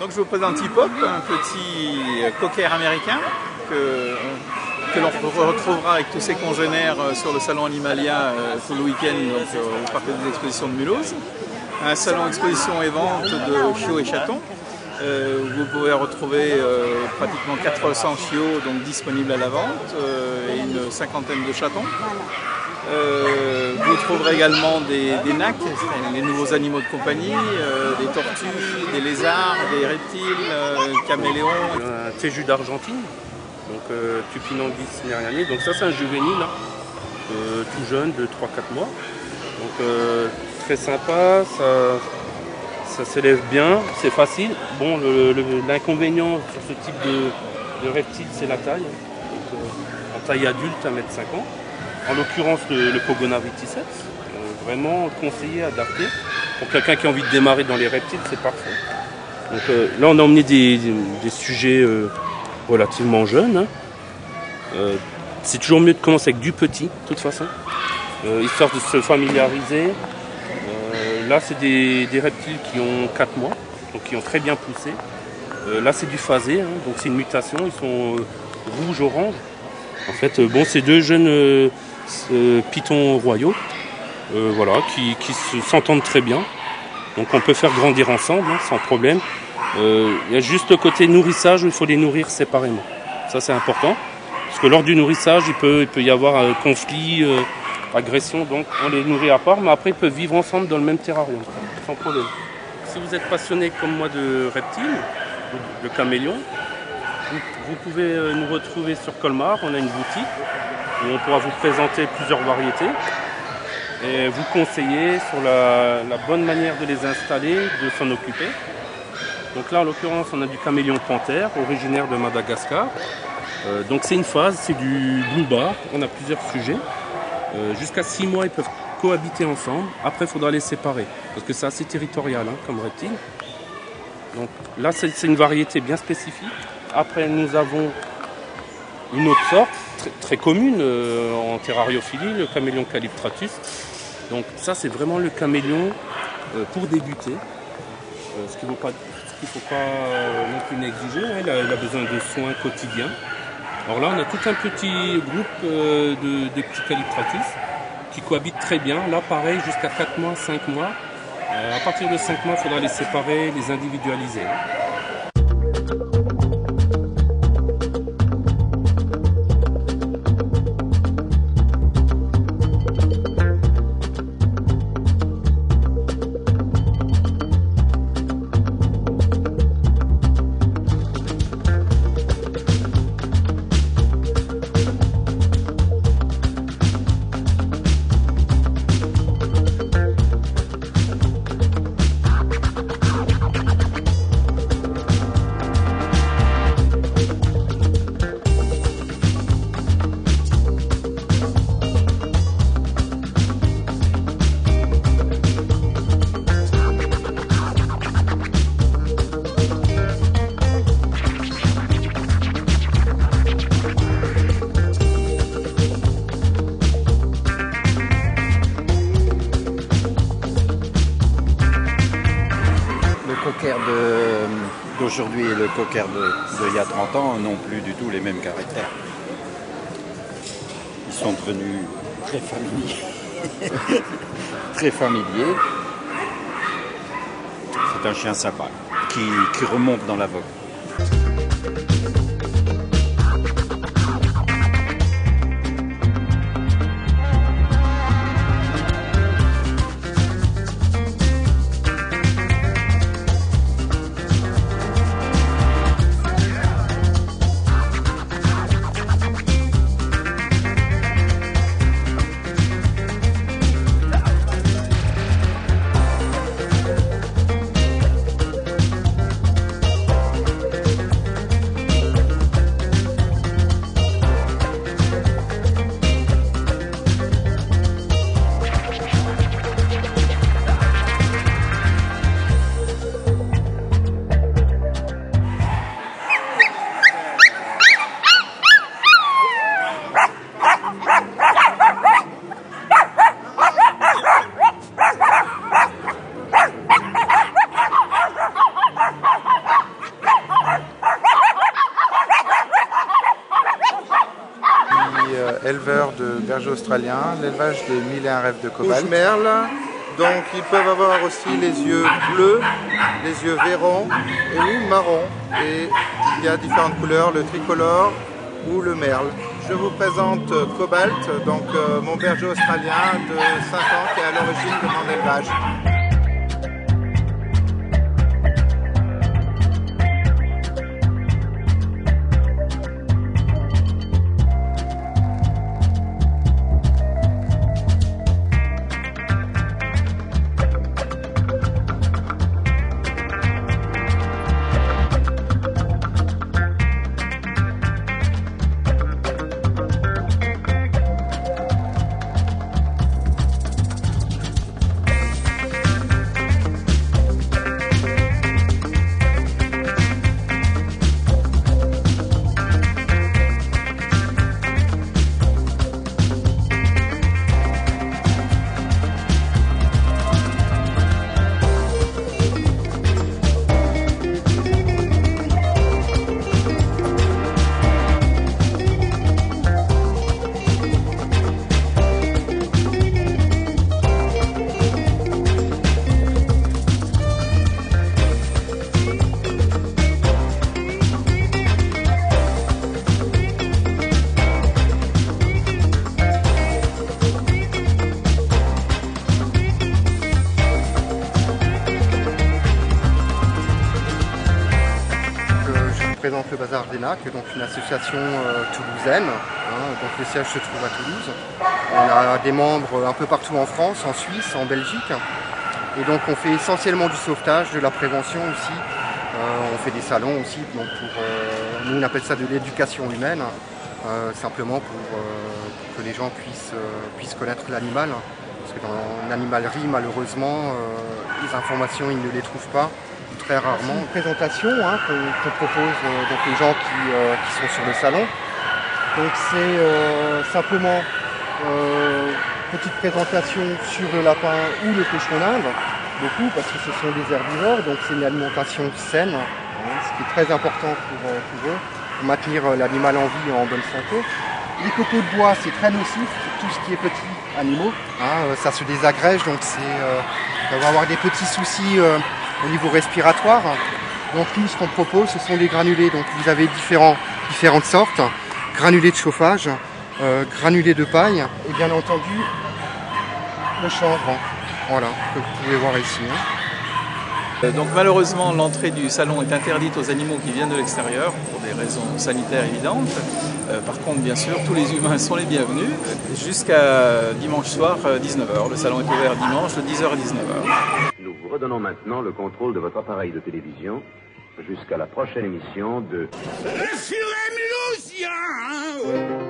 Donc je vous présente Hip-Hop, un petit cocker américain que l'on retrouvera avec tous ses congénères sur le salon Animalia tout le week-end au parc des expositions de Mulhouse. Un salon exposition et vente de chiots et chatons. Vous pouvez retrouver pratiquement 400 chiots donc, disponibles à la vente et une cinquantaine de chatons. Vous trouverez également des NAC, les nouveaux animaux de compagnie, des tortues, des lézards, des reptiles, caméléons. Un téju d'Argentine, donc Tupinambis neriani, donc ça c'est un juvénile, tout jeune de 3-4 mois. Donc très sympa, ça s'élève bien, c'est facile. Bon, l'inconvénient sur ce type de reptile, c'est la taille. Donc, en taille adulte, 1,50 m. En l'occurrence, le Pogona viticets, vraiment conseillé, adapté. Pour quelqu'un qui a envie de démarrer dans les reptiles, c'est parfait. Donc là, on a emmené des sujets relativement jeunes. C'est toujours mieux de commencer avec du petit, de toute façon, histoire de se familiariser. Là, c'est des reptiles qui ont 4 mois, donc qui ont très bien poussé. Là, c'est du phasé, donc c'est une mutation. Ils sont rouge-orange. En fait, bon, c'est deux jeunes pitons royaux, voilà, qui s'entendent très bien. Donc, on peut faire grandir ensemble, sans problème. Il y a juste le côté nourrissage où il faut les nourrir séparément. Ça, c'est important. Parce que lors du nourrissage, il peut y avoir un conflit, agression, donc on les nourrit à part, mais après ils peuvent vivre ensemble dans le même terrarium, sans problème. Si vous êtes passionné comme moi de reptiles, de caméléons, vous pouvez nous retrouver sur Colmar. On a une boutique où on pourra vous présenter plusieurs variétés et vous conseiller sur la bonne manière de les installer, de s'en occuper. Donc là, en l'occurrence, on a du caméléon panthère, originaire de Madagascar. Donc c'est une phase, c'est du blue bar, on a plusieurs sujets. Jusqu'à 6 mois, ils peuvent cohabiter ensemble. Après, il faudra les séparer, parce que c'est assez territorial comme reptile. Donc là, c'est une variété bien spécifique. Après, nous avons une autre sorte, très commune en terrariophilie, le caméléon Calyptratus. Donc ça, c'est vraiment le caméléon pour débuter. Ce qu'il ne faut pas non plus négliger. Il a besoin de soins quotidiens. Alors là, on a tout un petit groupe de petits Calyptratus qui cohabitent très bien. Là, pareil, jusqu'à 4 mois, 5 mois. À partir de 5 mois, il faudra les séparer, les individualiser. D'aujourd'hui et le cocker d'il y a 30 ans n'ont plus du tout les mêmes caractères. Ils sont devenus très familiers. Très familiers. C'est un chien sympa qui remonte dans la vogue. éleveur de bergers australiens, l'élevage des 1001 rêves de cobalt. Rouge merle, donc ils peuvent avoir aussi les yeux bleus, les yeux verrons et ou marron. Et il y a différentes couleurs, le tricolore ou le merle. Je vous présente Cobalt, donc mon berger australien de 5 ans qui est à l'origine de mon élevage. Je présente le Bazar d'Enac, donc une association toulousaine, donc le siège se trouve à Toulouse. On a des membres un peu partout en France, en Suisse, en Belgique, et donc on fait essentiellement du sauvetage, de la prévention aussi. On fait des salons aussi, donc nous on appelle ça de l'éducation humaine, simplement pour que les gens puissent connaître l'animal, parce que dans l'animalerie malheureusement les informations ils ne les trouvent pas. Très rarement. Une présentation qu'on propose donc aux gens qui sont sur le salon. Donc c'est simplement petite présentation sur le lapin ou le cochon d'Inde, beaucoup parce que ce sont des herbivores, donc c'est une alimentation saine, ce qui est très important pour eux, pour maintenir l'animal en vie et en bonne santé. Les copeaux de bois, c'est très nocif, tout ce qui est petits animaux, ça se désagrège, donc on va avoir des petits soucis au niveau respiratoire. Donc nous, ce qu'on propose, ce sont des granulés. Donc vous avez différentes sortes, granulés de chauffage, granulés de paille et bien entendu le chanvre, voilà, que vous pouvez voir ici. Donc malheureusement, l'entrée du salon est interdite aux animaux qui viennent de l'extérieur pour des raisons sanitaires évidentes. Par contre, bien sûr, tous les humains sont les bienvenus jusqu'à dimanche soir 19h. Le salon est ouvert dimanche de 10h à 19h. Nous vous redonnons maintenant le contrôle de votre appareil de télévision jusqu'à la prochaine émission de... Sur les Mulhoosiens